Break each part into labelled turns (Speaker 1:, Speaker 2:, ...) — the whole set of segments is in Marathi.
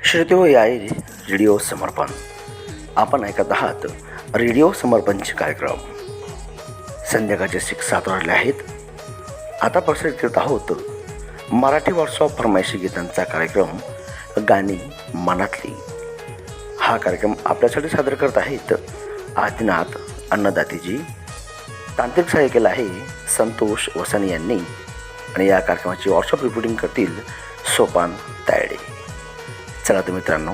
Speaker 1: श्रोतेहो, आहे रेडिओ समर्पण. आपण ऐकत आहात रेडिओ समर्पणचे कार्यक्रम. संध्याकाळचे 7 वाजले आहेत. आता प्रसारित करत आहोत मराठी व्हॉट्सअप फरमाईशी गीतांचा कार्यक्रम गाणी मनातली. हा कार्यक्रम आपल्यासाठी सादर करत आहेत आदिनाथ अन्नदातेजी. तांत्रिक सहाय्य केलं आहे संतोष वसानी यांनी आणि या कार्यक्रमाची व्हॉट्सअप रिपोर्टिंग करतील सोपान तायडे. चला तर मित्रांनो,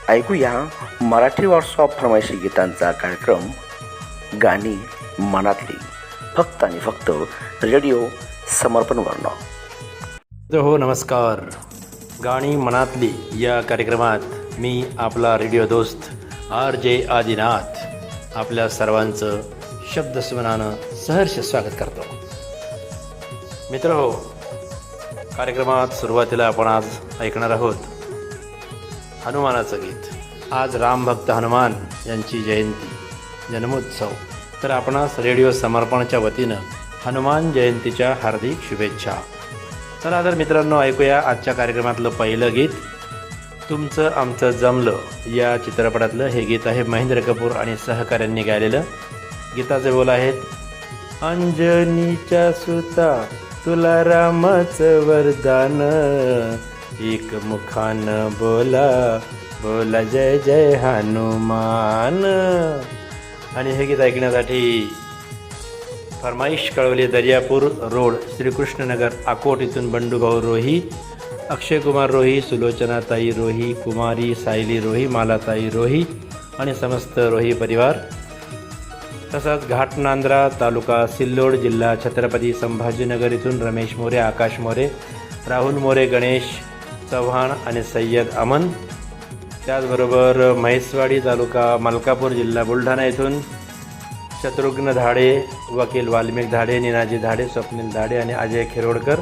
Speaker 1: ऐकूया मराठी व्हॉट्सअप फरमाईशी गीतांचा कार्यक्रम गाणी मनातली, फक्त आणि फक्त रेडिओ समर्पणवरनं.
Speaker 2: हो, नमस्कार. गाणी मनातली या कार्यक्रमात मी आपला रेडिओ दोस्त RJ आदिनाथ आपल्या सर्वांचं शब्दस्मरणानं सहर्ष स्वागत करतो. मित्र हो, कार्यक्रमात सुरुवातीला आपण आज ऐकणार आहोत हनुमानाचं गीत. आज रामभक्त हनुमान यांची जयंती, जन्मोत्सव. तर आपणास रेडिओ समर्पणच्या वतीनं हनुमान जयंतीच्या हार्दिक शुभेच्छा. चला तर मित्रांनो, ऐकूया आजच्या कार्यक्रमातलं पहिलं गीत. तुमचं आमचं जमलं या चित्रपटातलं हे गीत आहे. महेंद्र कपूर आणि सहकाऱ्यांनी गायलेलं. गीताचे बोल आहेत, अंजनीच्या सुता तुला रामाचं वरदान, एक मुखान बोला बोला जय जय हनुमान. आणि हे गीत ऐकण्यासाठी फरमाईश कळवली दर्यापूर रोड, श्रीकृष्णनगर, अकोट इथून बंडूभाऊ रोही, अक्षयकुमार रोही, सुलोचनाताई रोही, कुमारी सायली रोही, मालाताई रोही आणि समस्त रोही परिवार. तसंच घाटनांद्रा, तालुका सिल्लोड, जिल्हा छत्रपती संभाजीनगर इथून रमेश मोरे, आकाश मोरे, राहुल मोरे, गणेश चव्हाण आणि सय्यद अमन. त्याचबरोबर म्हैसवाडी, तालुका मलकापूर, जिल्हा बुलढाणा इथून शत्रुघ्न धाडे, वकील वाल्मिक धाडे, निनाजी धाडे, स्वप्नील धाडे आणि अजय खिरोडकर.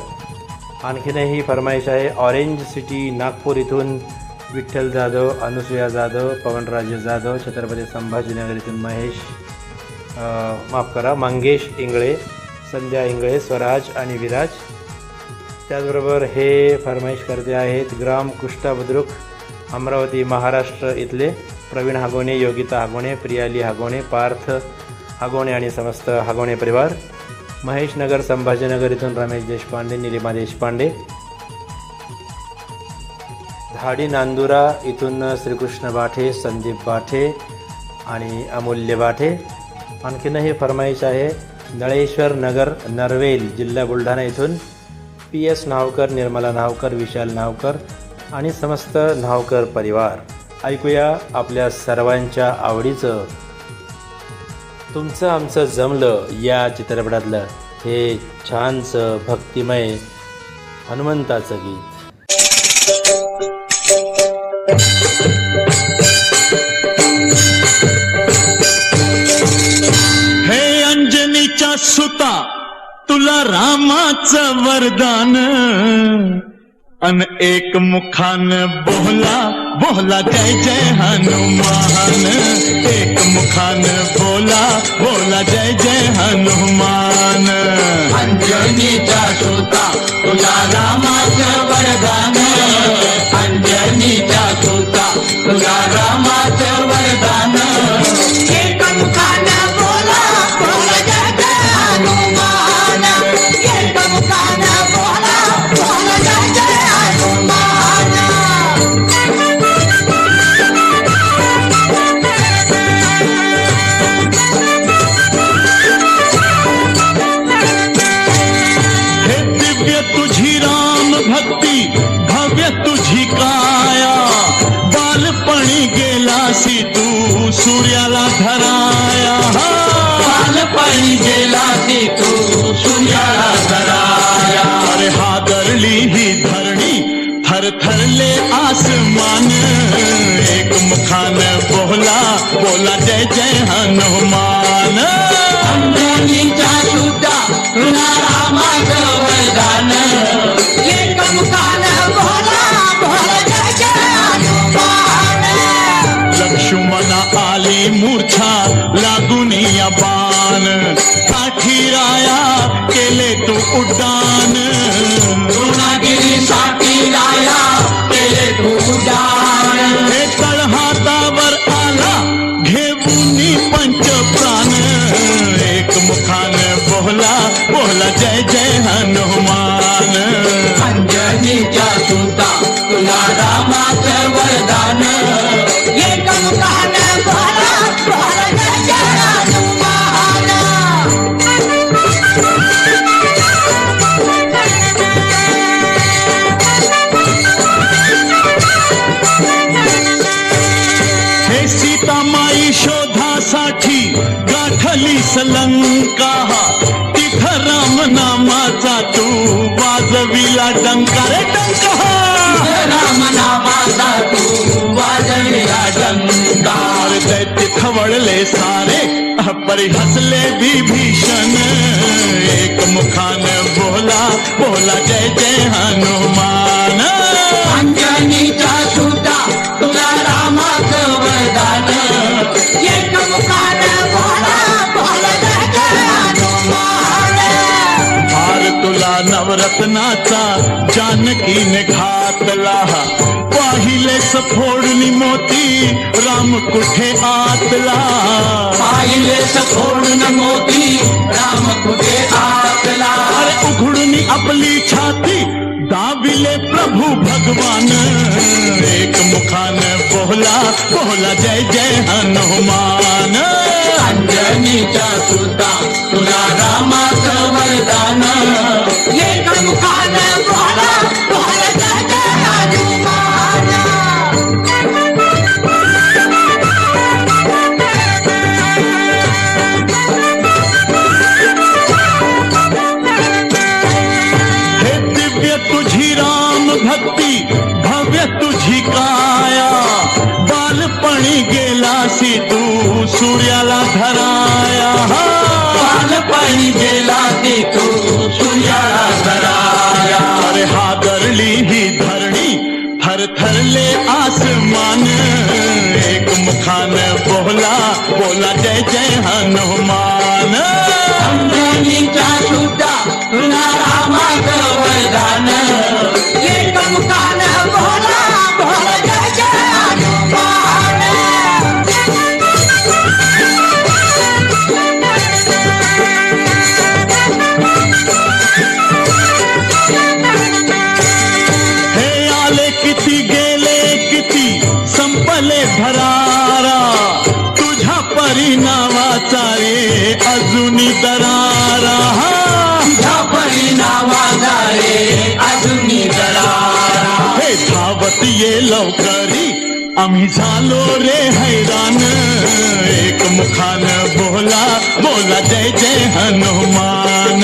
Speaker 2: आणखीनही फरमाईश आहे ऑरेंज सिटी नागपूर इथून विठ्ठल जाधव, अनुसूया जाधव, पवनराजे जाधव, छत्रपती संभाजीनगर इथून मंगेश इंगळे, संध्या इंगळे, स्वराज आणि विराज. त्याचबरोबर हे फरमाईश करते आहेत ग्राम कुष्टा बुद्रुक, अमरावती महाराष्ट्र इथले प्रवीण हागोणे, योगिता हागोणे, प्रियाली हागोणे, पार्थ हागोणे आणि समस्त हागोणे परिवार. महेशनगर संभाजीनगर इथून रमेश देशपांडे, निलिमा देशपांडे. धाडी नांदुरा इथून श्रीकृष्ण बाठे, संदीप बाठे आणि अमूल्य बाठे. आणखीनही फरमाईश आहे नळेश्वर नगर, नरवेल, जिल्हा बुलढाणा इथून PS नावकर, निर्मला नावकर, विशाल नावकर आणि समस्त नावकर परिवार. ऐकूया आपल्या सर्वांच्या आवडीचं तुमचं आमचं जमलं या चित्रपटातलं हे छानसं भक्तिमय हनुमंताचं गीत.
Speaker 3: हे अंजनीच्या सुता तुला रामाचं वरदान, अन एक मुखान बोला बोला जय जय हनुमान, एक मुखान बोला बोला जय जय हनुमान.
Speaker 4: अंजनीच्या सुता तुला रामाचं वरदान, अंजनीच्या सुता तुला रामाचं वरदान, एक मुखान बोला बोला जय जय हनुमान, एक मुखान बोला बोला जय जय हनुमान.
Speaker 3: हे दिव्य तुझी राम भक्ती, भव्य तुझी काया, बालपणी गेलासी तू सूर्याला धराया,
Speaker 4: बालपणी गेलासी तू सूर्याला धराया.
Speaker 3: अरे हादरली ही धरणी, थरथरले आसमान, एक मुखान बोला बोला जय जय हनुमान.
Speaker 4: अंजनीच्या सुता तुला रामाचं वरदान, एक मुखान बोला बोला जय जय हनुमान.
Speaker 3: लक्ष्मणा आली मूर्छा लागून या बाण, काठीराया केले तू उड्डाण,
Speaker 4: साठी राया केले तू उड्डाण. रामाचं वरदान एक मुखानं बोला बोला जय जय हनुमान
Speaker 3: हे सीतामाई शोधासाठी गाठली लंका तिथं राम नामाचा तू वाजविला डंका रे डंका
Speaker 4: राम नामाचा तू वाजविला डंका
Speaker 3: दैत्य खवळले सारे परी हसले विभीषण एक मुखान बोला बोला जय जय हनुमान
Speaker 4: अंजनीचा सुद्धा तुला रामाचं वरदान एक मुखानं बोला बोला जय जय हनुमान
Speaker 3: हार तुला नवरत्नाचा जानकीने घातला पाहिले सफोडणी मोती राम कुठे आतला
Speaker 4: पाहिले सफोडून मोती राम कुठे आतला
Speaker 3: अरे उघडून आपली छाती दाबिले प्रभू भगवान एक मुखान बोला बोला जय जय हनुमान
Speaker 4: अंजनीचा सुद्धा तुला रामाचं वरदान एक मुखानं बोला बोला जय जय हनुमान
Speaker 3: हे दिव्य तुझी राम भक्ती भव्य तुझी काया बालपणी गेलासी तू सूर्याला धराया
Speaker 4: बालपणी गेला ते तू सूर्याला धराया
Speaker 3: अरे हादरली ही धरणी थरथरले आसमान एक मुखान बोला बोला जय जय हनुमान
Speaker 4: अंजनीचा सुद्धा तुला रामाचं वरदान एक मुखानं बोला बोला जय जय हनुमान
Speaker 3: हे आले किती गेले किती संपले भरारा तुझ्या परिणामाचा रे अजूनी दरारा
Speaker 4: तुझ्या परिणामाचा रे अजूनी दरारा
Speaker 3: हे धावत ये लवकरी आम्ही झालो रे हैराण एक मुखान बोला बोला जय जय हनुमान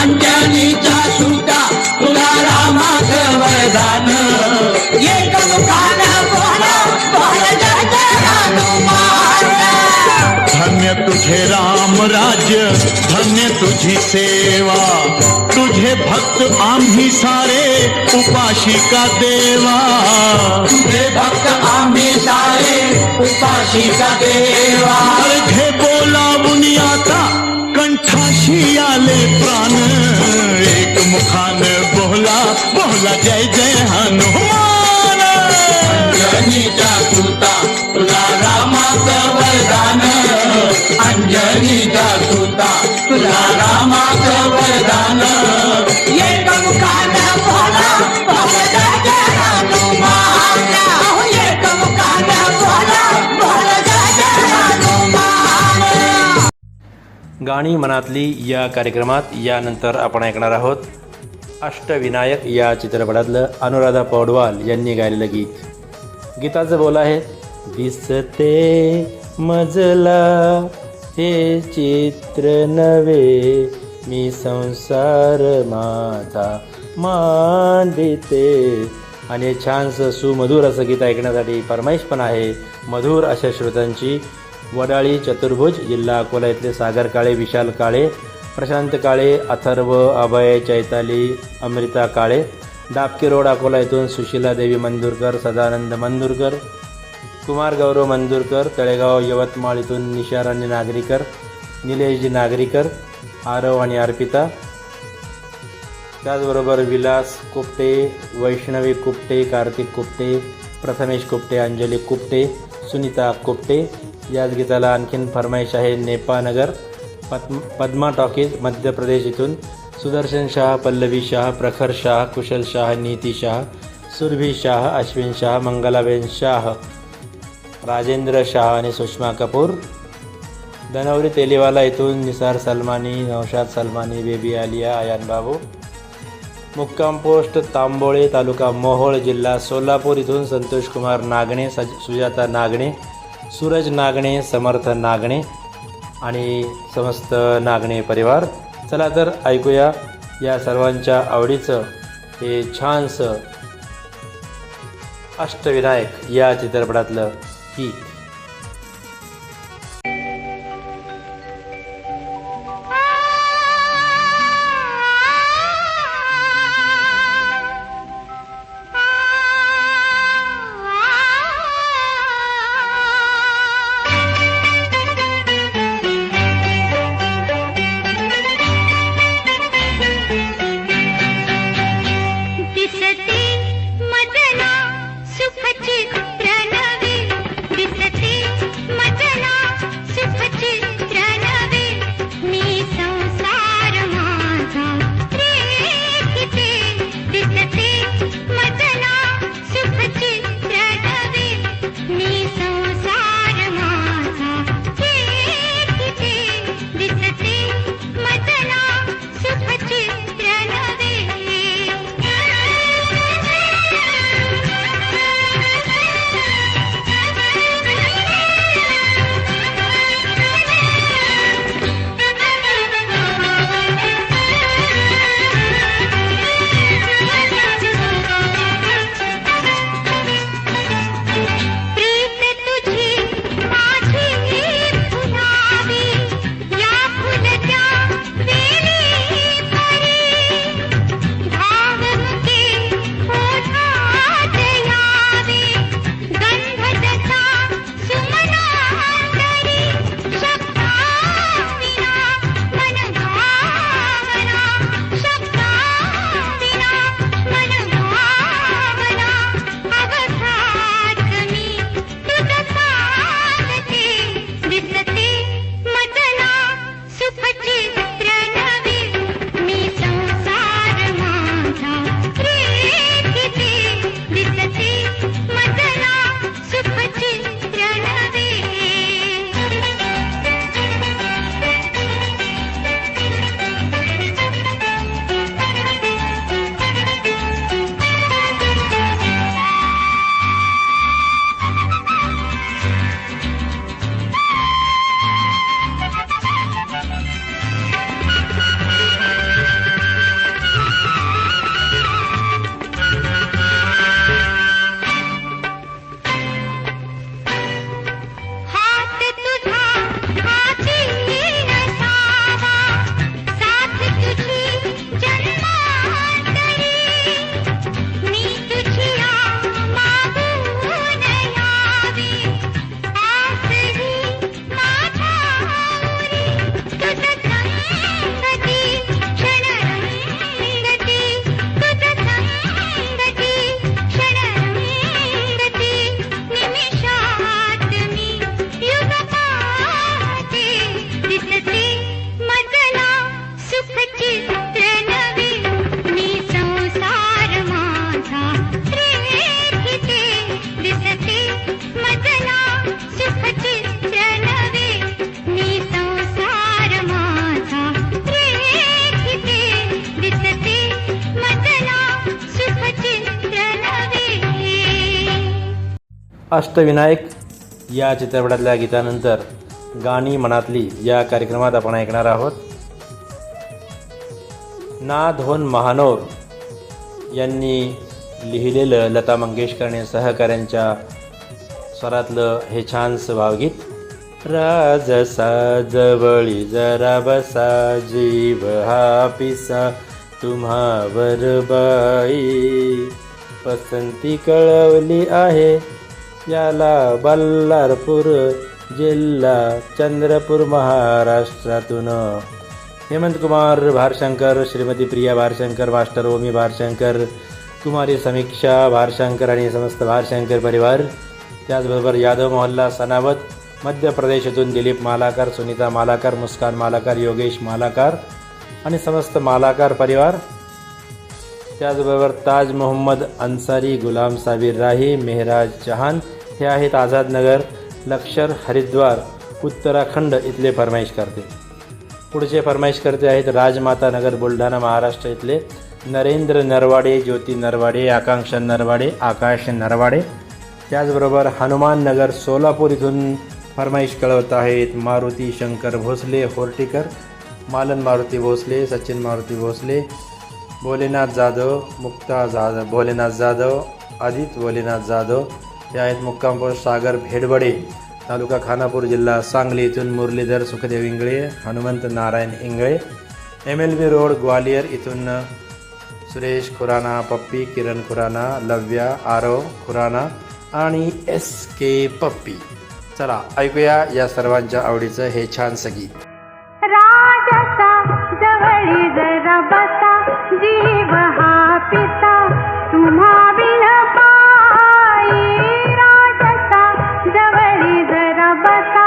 Speaker 4: अंजनीचा सुद्धा तुला रामाचं वरदान एक मुखानं बोला बोला जय जय हनुमान
Speaker 3: धन्य तुझे राम राज्य धन्य तुझी सेवा तुझे भक्त आम्ही सारे उपाशिका देवा
Speaker 4: तुझे भक्त आम्ही सारे उपाशिका देवा
Speaker 3: घे बोलावून आता कंठाशी आले प्राण एक मुखान बोला बोला जय जय हनुमान
Speaker 4: अंजनीचा सुद्धा तुला रामाचं वरदान अंजनीचा सुद्धा तुला रामाचं वरदान एक मुखानं बोला बोला जय जय हनुमान एक मुखानं बोला बोला जय जय हनुमान
Speaker 2: गाणी मनातली या कार्यक्रमात यानंतर आपण ऐकणार आहोत अष्टविनायक या चित्रपटातलं अनुराधा पौडवाल यांनी गायलेलं गीत. गीताचं बोल आहे, दिसते मजला हे चित्र नवे मी संसार माझा मांडिते. आणि हे छानसं सुमधुर असं गीत ऐकण्यासाठी फरमाईश पण आहे मधुर अशा श्रोत्यांची. वडाळी चतुर्भुज जिल्हा अकोला इथले सागर काळे, विशाल काळे, प्रशांत काळे, अथर्व, अभय, चैताली, अमृता काळे. डाबके रोड अकोला इथून सुशीला देवी मंदुरकर, सदानंद मंदुरकर, कुमार गौरव मंदुरकर. तळेगाव यवतमाळ इथून निशाराणी नागरीकर, निलेशजी नागरीकर, आरव आणि अर्पिता. त्याचबरोबर विलास कुपटे, वैष्णवी कुपटे, कार्तिक कुपटे, प्रथमेश कुपटे, अंजली कुपटे, सुनीता कुपटे. याच गीताला आणखीन फरमाईश आहे नेपानगर, पद्मा टॉकीज मध्य प्रदेश इथून सुदर्शन शाह, पल्लवी शाह, प्रखर शाह, कुशल शाह, नीती शाह, सुरभी शाह, अश्विन शाह, मंगलाबेन शाह, राजेंद्र शाह आणि सुषमा कपूर. धनवरी तेलीवाला इथून निसार सलमानी, नौशाद सलमानी, बेबी आलिया, आयान बाबू. मुक्काम पोस्ट तांबोळे, तालुका मोहोळ, जिल्हा सोलापूर इथून संतोष कुमार नागणे, सुजाता नागणे, सूरज नागणे, समर्थ नागणे आणि समस्त नागणे परिवार. चला तर ऐकूया या सर्वांच्या आवडीचं हे छानसं अष्टविनायक या चित्रपटातलं गीत. अष्टविनायक या चित्रपटातल्या गीतानंतर गाणी मनातली या कार्यक्रमात आपण ऐकणार आहोत. ना धोन महानोर यांनी लिहिलेलं लता मंगेशकर आणि सहकाऱ्यांच्या स्वरातलं हे छानसं भावगीत. राज साजवळी जरा बसा, जीव हा पिसा तुम्हावर बाई, पसंती कळवली आहे याला बल्लारपूर जिल्हा चंद्रपूर महाराष्ट्रातून. हेमंत कुमार भारशंकर, श्रीमती प्रिया भारशंकर, मास्टर ओमी भारशंकर, कुमारी समीक्षा भारशंकर आणि समस्त भारशंकर परिवार. त्याचबरोबर यादव मोहल्ला सनावत, मध्य प्रदेशातून दिलीप मालाकर, सुनीता मालाकर, मुस्कान मालाकर, योगेश मालाकर आणि समस्त मालाकर परिवार. त्याचबरोबर ताज मोहम्मद अन्सारी, गुलाम साबिर राही, मेहराज चहान हे आहेत आझादनगर, लष्कर हरिद्वार उत्तराखंड इथले फरमाईशकर्ते. पुढचे फरमाईशकर्ते आहेत राजमाता नगर बुलढाणा महाराष्ट्र इथले नरेंद्र नरवाडे, ज्योती नरवाडे, आकांक्षा नरवाडे, आकाश नरवाडे. त्याचबरोबर हनुमान नगर सोलापूर इथून फरमाईश कळवत आहेत मारुती शंकर भोसले होर्टीकर, मालन मारुती भोसले, सचिन मारुती भोसले, भोलेनाथ जाधव, मुक्ता जाधव, भोलेनाथ जाधव, आदित्य भोलेनाथ जाधव. ते आहेत मुक्काम पोस्ट सागर भेडबडे, तालुका खानापूर, जिल्हा सांगली इथून मुरलीधर सुखदेव इंगळे, हनुमंत नारायण इंगळे. MLB रोड ग्वालियर इथून सुरेश खुराना, पप्पी, किरण खुराना, लव्या, आरव खुराना आणि SK पप्पी. चला ऐकूया या सर्वांच्या आवडीचं हे छानसं गीत.
Speaker 5: राजसा जवळी जरा बसा, जीव हा पिसा तुम्हा बिन पायी. राजसा जवळी जरा बसा,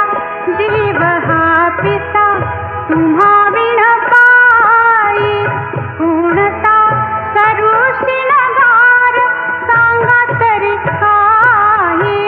Speaker 5: जीव हा पिसा तुम्हा बिन पायी. कोणता करू शिणगार सांगा तरी काही.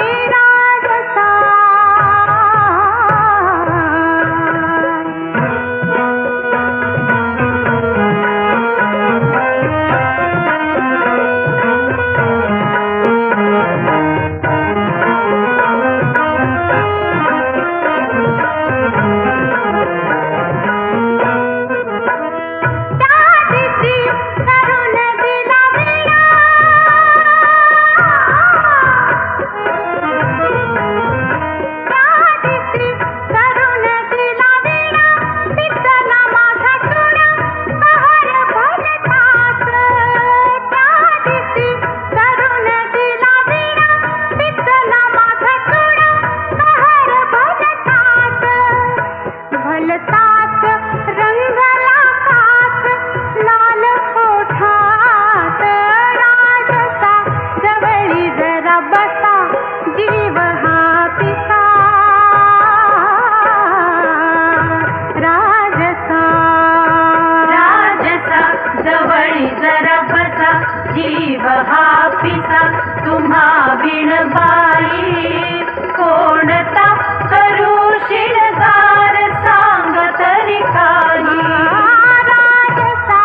Speaker 5: राजसा जीव हा पिसा तुम्हा बिन बाई. कोणता करू शिणगार सांग तरी काही. राजसा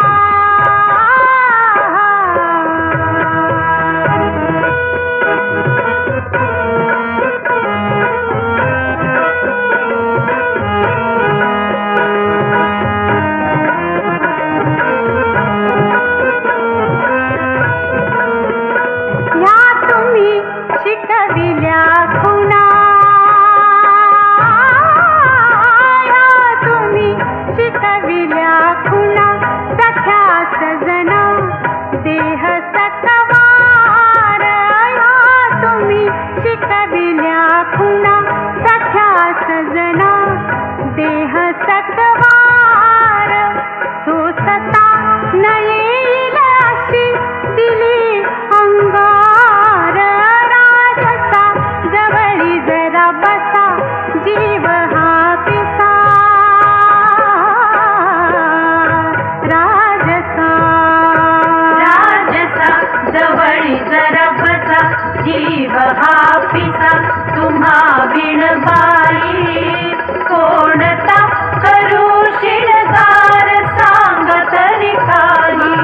Speaker 5: शिकविल्या खुणा, तुम्ही शिकविल्या खुणा. सख्या सजना देह सकवार. तुम्ही शिकविल्या खुणा, सख्या सजना देह सकवार. सोसता न येईल अशी दिली अंगार. जवळी जरा बसा, जीव हा पिसा. राजसा राजसा जवळी जरा बसा, जीव हा पिसा तुम्हा बिन बाई. कोणता करू शिणगार सांग तरी काही.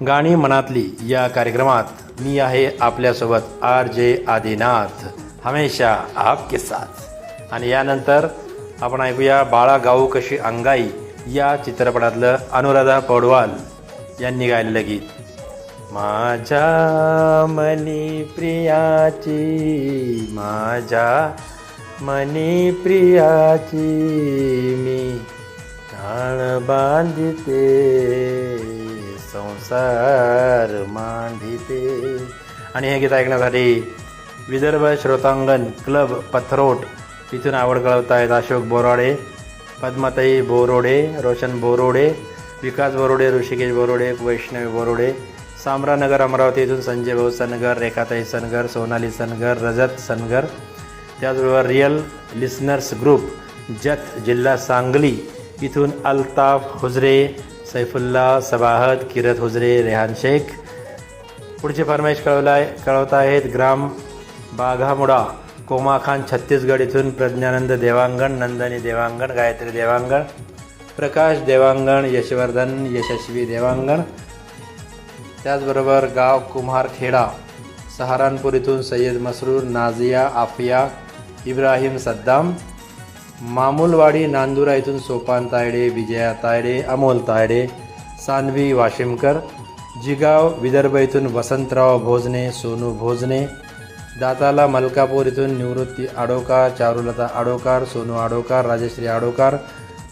Speaker 2: गाणी मनातली या कार्यक्रमात मी आहे आपल्यासोबत RJ आदिनाथ, हमेशा आपके साथ. आणि यानंतर आपण ऐकूया बाळा गाऊ कशी अंगाई या चित्रपटातलं अनुराधा पौडवाल यांनी गायलेलं गीत. माझ्या मनी प्रियाची, माझ्या मनी प्रियाची मी कान बांधते, संसार मांडिते. आणि हे गीत ऐकण्यासाठी विदर्भ श्रोतांगण क्लब पथरोट इथून आवड कळवत आहेत अशोक बोराडे, पद्माताई बोरोडे, रोशन बोरोडे, विकास बोरोडे, ऋषिकेश बोरोडे, वैष्णवी बोरोडे, सामरानगर अमरावती इथून संजय भाऊ सनगर, रेखाताई सनगर, सोनाली सनगर, रजत सनगर. त्याचबरोबर रियल लिसनर्स ग्रुप जत जिल्हा सांगली इथून अल्ताफ हुजरे, सैफुल्ला सबाहत, किरत हुजरे, रेहान शेख. पुढची फरमाईश कळवत आहेत ग्राम बाघामुडा कोमा खान छत्तीसगड इथून प्रज्ञानंद देवांगण, नंदनी देवांगण, गायत्री देवांगण, प्रकाश देवांगण, यशवर्धन यशस्वी देवांगण. त्याचबरोबर गाव कुम्हारखेडा सहारानपूर इथून सय्यद मसरूर, नाझिया आफिया, इब्राहिम सद्दाम. मामुलवाडी नांदुरा इथून सोपान तायडे, विजया तायडे, अमोल तायडे, सान्वी वाशिमकर. जिगाव विदर्भ इथून वसंतराव भोजने, सोनू भोजने. दाताला मलकापूर इथून निवृत्ती आडोकार, चारुलता आडोकार, सोनू आडोकार, राजश्री आडोकार,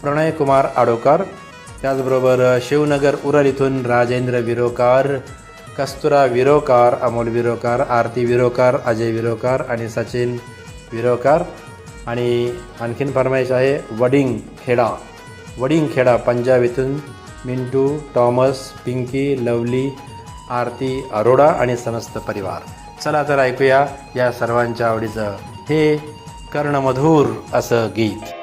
Speaker 2: प्रणय कुमार आडोकार. त्याचबरोबर शिवनगर उरल इथून राजेंद्र विरोकार, कस्तुरा विरोकार, अमोल विरोकार, आरती विरोकार, अजय विरोकार आणि सचिन विरोकार. आणि आणखीन फरमाईश आहे वडिंगखेडा पंजाब इथून मिंटू, टॉमस, पिंकी, लवली, आरती अरोडा आणि समस्त परिवार. चला तर ऐकूया या सर्वांच्या आवडीचं हे कर्णमधुर असं गीत.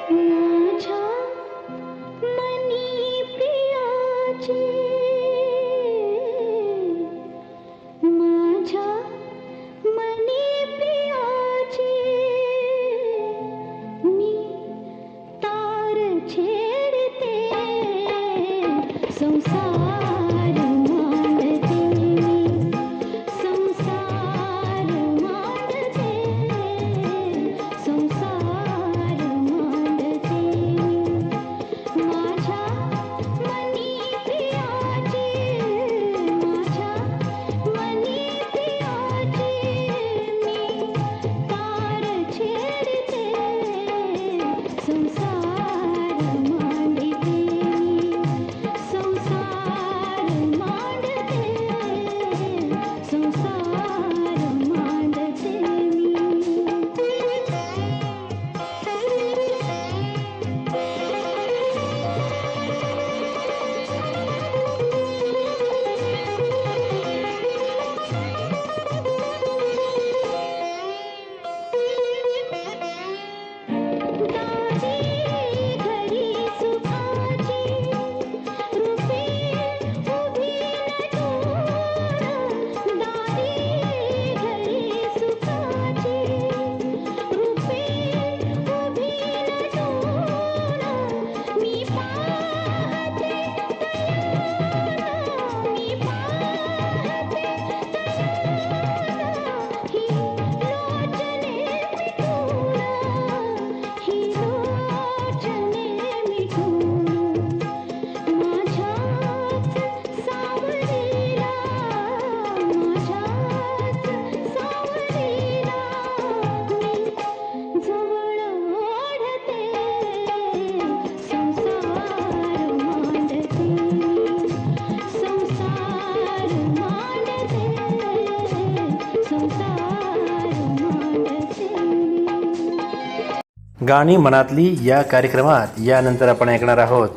Speaker 2: गाणी मनातली या कार्यक्रमात यानंतर आपण ऐकणार आहोत.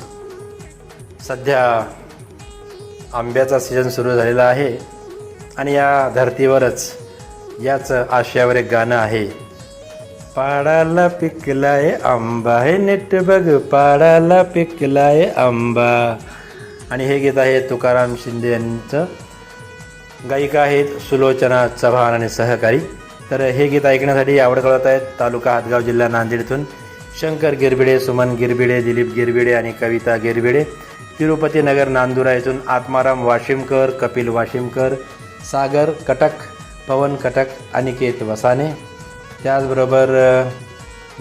Speaker 2: सध्या आंब्याचा सीझन सुरू झालेला आहे आणि या धर्तीवरच याच आशयावर एक गाणं आहे. पाडाला पिकलाय आंबा हे नेट बघ, पाडाला पिकलाय आंबा. आणि हे गीत आहे तुकाराम शिंदे यांचं. गायिका आहेत सुलोचना चव्हाण आणि सहकारी. तर हे गीत ऐकण्यासाठी आवड कळत आहेत तालुका हातगाव जिल्हा नांदेड इथून शंकर गिरबिडे, सुमन गिरबिडे, दिलीप गिरबिडे आणि कविता गिरबिडे. तिरुपती नगर नांदुरा इथून आत्माराम वाशिमकर, कपिल वाशिमकर, सागर कटक, पवन कटक, अनिकेत वसाने. त्याचबरोबर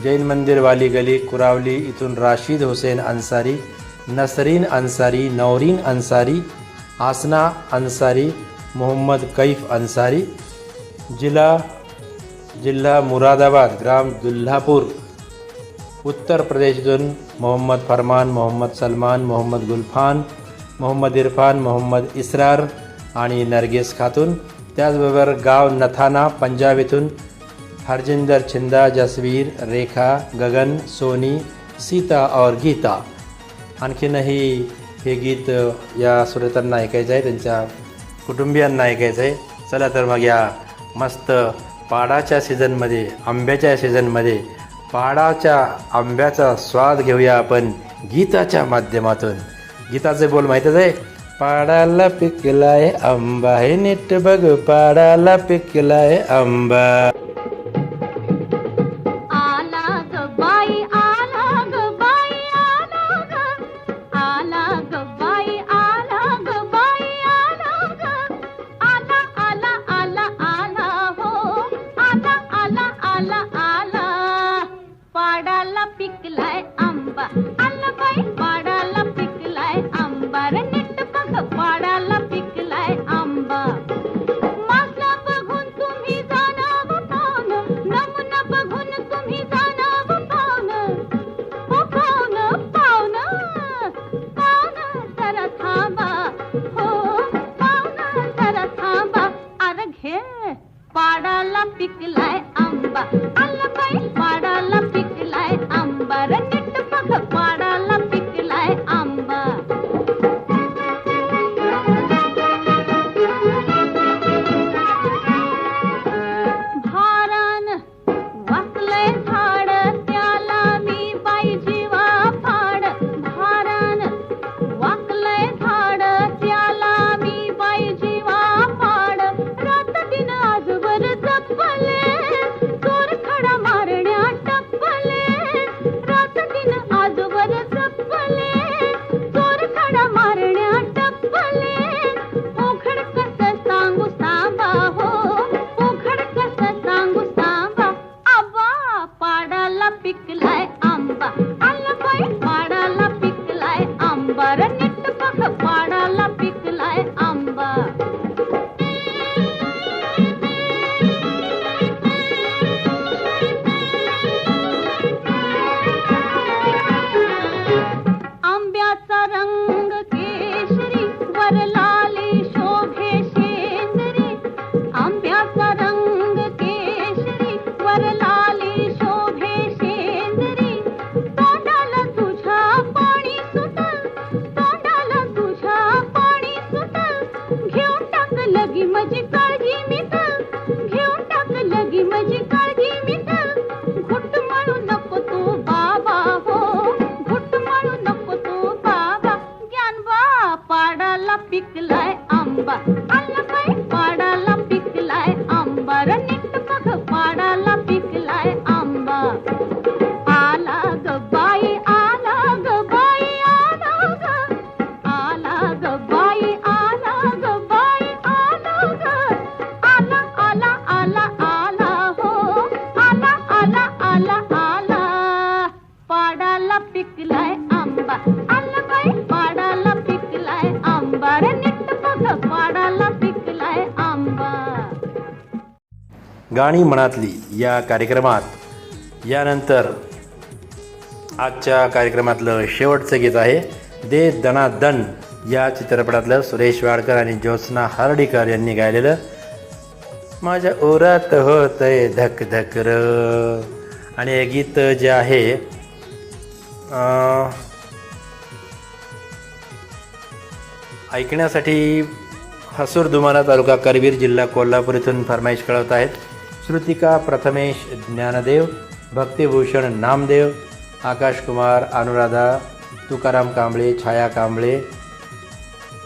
Speaker 2: जैन मंदिर वाली गली कुरावली इथून राशीद हुसेन अन्सारी, नसरीन अन्सारी, नौरीन अन्सारी, आसना अन्सारी, मोहम्मद कैफ अन्सारी. जिल्हा मुरादाबाद, ग्राम दुल्हापूर, उत्तर प्रदेशतून मोहम्मद फरमान, मोहम्मद सलमान, मोहम्मद गुलफान, मोहम्मद इरफान, मोहम्मद इसरार आणि नरगिस खातून. त्याचबरोबर गाव नथाना पंजाब इथून हरजिंदर छिंदा, जसवीर, रेखा, गगन, सोनी, सीता और गीता. आणखीनही हे गीत या श्रोत्यांना ऐकायचं आहे, त्यांच्या कुटुंबियांना ऐकायचं आहे. चला तर मग या मस्त पाडाच्या सीझनमध्ये, आंब्याच्या सीझनमध्ये पाडाच्या आंब्याचा स्वाद घेऊया आपण गीताच्या माध्यमातून. गीताचे बोल माहीतच आहे. पाडाला पिकलाय आंबा हे नीट बघ, पाडाला पिकलाय आंबा.
Speaker 5: आला ग बाई आला ग बाई आला ग, आला ग बाई आला ग बाई आला ग, आला आला आला आला हो, आला आला आला आला. पाडाला पिकलाय आंबा, आला बाई पाडाला पिकलाय आंबा रे नीट बघ, पाडाला पिकलाय आंबा. मासा बघून तुम्ही जाणावं पाहुणं, नमुना बघून तुम्ही जाणावं पाहुणं. हो पाहुणं पाहुणं पाहुणं जरा थांबा, हो पाहुणं जरा थांबा. अरे घे पाडाला पिकलाय आंबा, आला बाई पाडाला पिकलाय आंबा रे नीट बघ, पाडाला पिकलाय आंबा. भारान वाकलंय झाड त्याला मी बाई जीवा फाड, भारान वाकलंय झाड त्याला मी बाई जीवा फाड. रात दिन आजवर जपले चोर खडा मारण्या टपले, रात दिन आजवर जपले चोर खडा मारण्या टपले. उघड कसं सांगू सांबा हो, उघड कसं सांगू सांबा. आबा पाडाला पिकलाय आंबा, आला बाई पाडाला पिकलाय आंबा रे नीट बघ, पाडाला पिकलाय आंबा. आंब्याचा रंग केशरी वर लाली शोभे शेंदरी, आंब्याचा रंग केशरी वर लाली शोभे शेंदरी. तोंडाला तुझ्या पाणी सुटल, तोंडाला तुझ्या पाणी सुटल. घेऊन टाक लगी माझी काळजी मिटल, घेऊन टाक लगी माझी काळजी मिटल. घुट म्हणू नको तू बाबा हो, घुट म्हणू नको तू बाबा. ज्ञानबा पाडाला पिकलाय आंबा, आला बाई पाडाला पिकलाय आंबा रे नीट बघ, पाडाला पिकलाय आंबा. आला ग बाई आला ग बाई आला ग, आला ग बाई आला ग बाई आला ग, आला आला आला आला हो, आला आला आला आला. पाडाला पिकलाय आंबा, आला बाई पाडाला पिकलाय आंबा रे नीट बघ, पाडाला पिकलाय आंबा.
Speaker 2: गाणी मनातली या कार्यक्रमात यानंतर आजच्या कार्यक्रमातलं शेवटचं गीत आहे दे दणादण या चित्रपटातलं सुरेश वाडकर आणि ज्योत्स्ना हर्डीकर यांनी गायलेलं. माझ्या ओरात होतंय धक धक र. आणि हे गीत जे आहे ऐकण्यासाठी हसूर दुमारा तालुका करवीर जिल्हा कोल्हापूर इथून फरमाईश कळवत आहेत. श्रुतिका प्रथमेश ज्ञानदेव, भक्तिभूषण नामदेव, आकाश कुमार, अनुराधा, तुकाराम कांबळे, छाया कांबळे,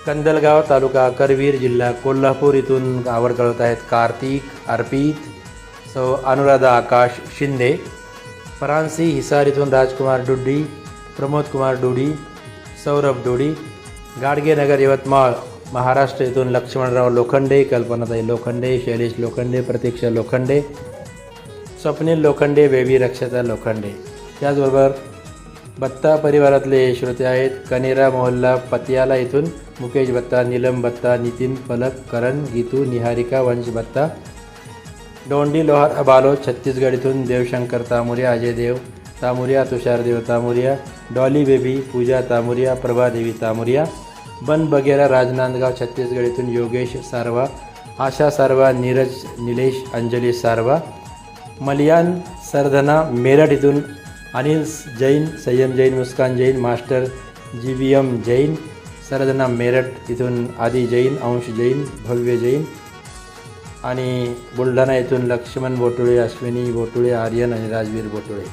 Speaker 2: कंदलगाव तालुका करवीर जिल्हा कोल्हापूर इथून आवड कळवत आहेत. कार्तिक, अर्पित, सौ अनुराधा आकाश शिंदे, फरांसी हिसार इथून राजकुमार डुड्डी, प्रमोद कुमार डोडी, सौरभ डोडी, गाडगेनगर यवतमाळ महाराष्ट्र इथून लक्ष्मणराव लोखंडे, कल्पनाताई लोखंडे, शैलेश लोखंडे, प्रतीक्षा लोखंडे, स्वप्नील लोखंडे, बेबी रक्षाता लोखंडे. त्याचबरोबर बत्ता परिवारातले श्रोते आहेत. कनेरा मोहल्ला पतियाला इथून मुकेश बत्ता, नीलम बत्ता, नितीन पलक, करण, गीतू, निहारिका, वंश बत्ता, डोंडी लोहार बालो छत्तीसगड इथून देवशंकर तामुरिया, अजय देव तामुरिया, तुषार देव तामुरिया, डॉली बेबी, पूजा तामुरिया, प्रभादेवी तामुरिया, बन बगेरा राजनांदगाव छत्तीसगड इथून योगेश सारवा, आशा सारवा, नीरज निलेश, अंजली सारवा, मलियान सरधना मेरठ इथून अनिल जैन, संयम जैन, मुस्कान जैन, मास्टर GVM जैन, सरधना मेरठ इथून आदी जैन, अंश जैन, भव्य जैन आणि बुलढाणा इथून लक्ष्मण बोटुळे, अश्विनी बोटुळे, आर्यन आणि राजवीर बोटुळे.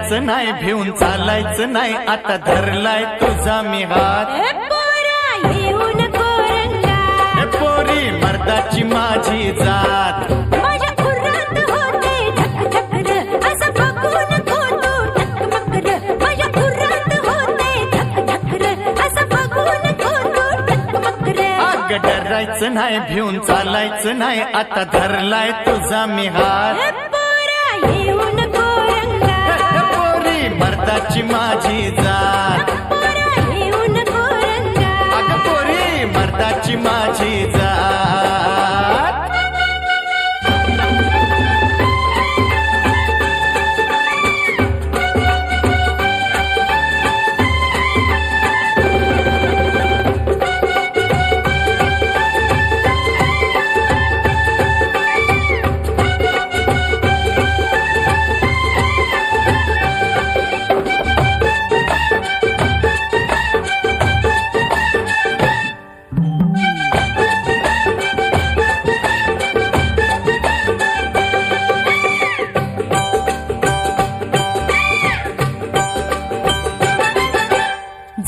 Speaker 3: डरायचं नाही भिवून चालायचं नाही आता धरलाय तुझा मी हात
Speaker 5: ए पोरा येऊ नको रंगा
Speaker 3: हे पोरी मर्दाची माझी जात
Speaker 5: माझ्या खुर्रात होते धक धक र असं बघू नको तू टकमक र माझ्या खुर्रात होते धक धक र असं बघू नको तू टकमक र
Speaker 3: अग डरायचं नाही भिवून चालायचं नाही आता धरलाय तुझा मी हात
Speaker 5: ए पोरा येऊ नको रंगा
Speaker 3: हे पोरी मर्दाची माझी जात
Speaker 5: पोरा येऊ नको रंगा
Speaker 3: अग पोरी मर्दाची माझी जात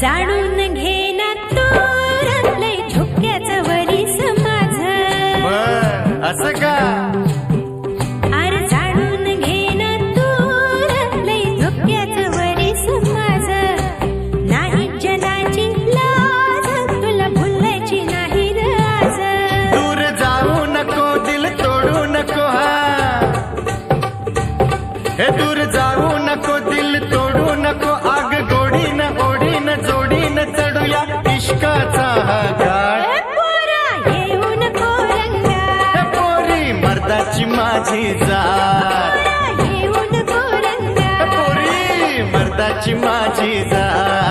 Speaker 5: जाणून घे ना तू रंगलंय झोक्याचं वरीस माझं
Speaker 3: बर असं का
Speaker 5: अरे जाणून घे ना तू रंगलंय झोक्याचं वरीस माझं नाही जनाची लाज तुला भुलायची नाही राज
Speaker 3: दूर जाऊ नको दिल तोडू नको हा हे दूर जाऊ नको दिल तोडू नको आग गोडीन ओढीन जोडीन चढूया इश्काचा हा घाट
Speaker 5: ए पोरा येऊ नको रंगा
Speaker 3: हे पोरी मर्दाची माझी जात
Speaker 5: पोरा येऊ नको रंगा
Speaker 3: हे पोरी मर्दाची माझी जात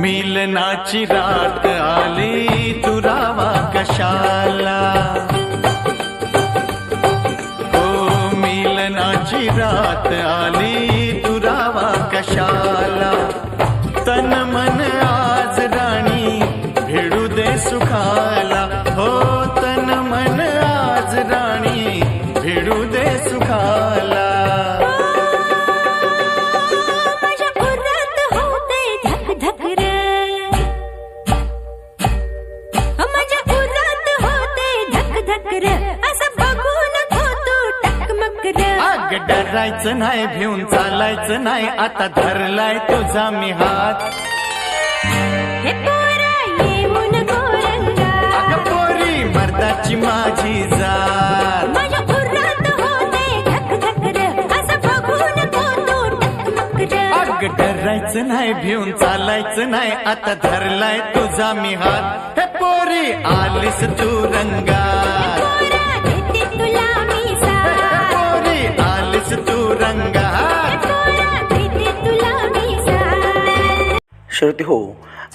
Speaker 3: मिलनाची रात आली तू रावा कशाला ओ मिलनाची रात आली तू रावा कशाला तन मन आज राणी भिडू दे सुखाला हो तन मन आज राणी भिडू दे सुखाला
Speaker 5: माझ्या खुर्रात होते धक धक र माझ्या खुर्रात होते धक धक र असं बघू नको तू टकमक र
Speaker 3: अग डरायचं नाही भिवून चालायचं नाही आता धरलाय तुझा मी हात
Speaker 5: हे पोरा येऊ नको रंगा
Speaker 3: अग पोरी मर्दाची माझी जात
Speaker 5: माझ्या खुर्रात होते धक धक र असं बघू नको तू टकमक र
Speaker 3: अग डरायचं नाही भिवून चालायचं नाही आता धरलाय तुझा मी हात हे पोरी आलीस तू रंगात
Speaker 5: पोरा देते तुला मी
Speaker 3: हे
Speaker 5: साथ
Speaker 3: पोरी आलीस तू रंगात
Speaker 5: पोरा देते तुला मी साथ
Speaker 1: श्रोते हो,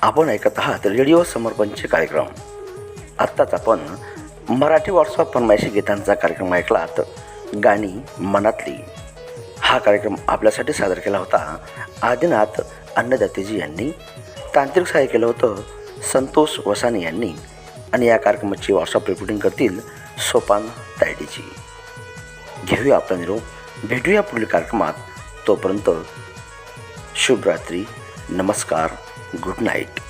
Speaker 1: आपण ऐकत आहात रेडिओ समर्पणचे कार्यक्रम. आत्ताच आपण मराठी व्हॉट्सअप फरमाईशी गीतांचा कार्यक्रम ऐकलात. गाणी मनातली. हा कार्यक्रम आपल्यासाठी सादर केला होता आदिनाथ अन्नदातेजी यांनी. तांत्रिक सहाय्य केलं होतं संतोष वसानी यांनी. आणि या कार्यक्रमाची व्हॉट्सअप रिपोर्टिंग करतील सोपान तायडीजी. घेऊया आपला निरोप. भेटूया पुढील कार्यक्रमात. तोपर्यंत शुभरात्री, नमस्कार, गुड नाईट.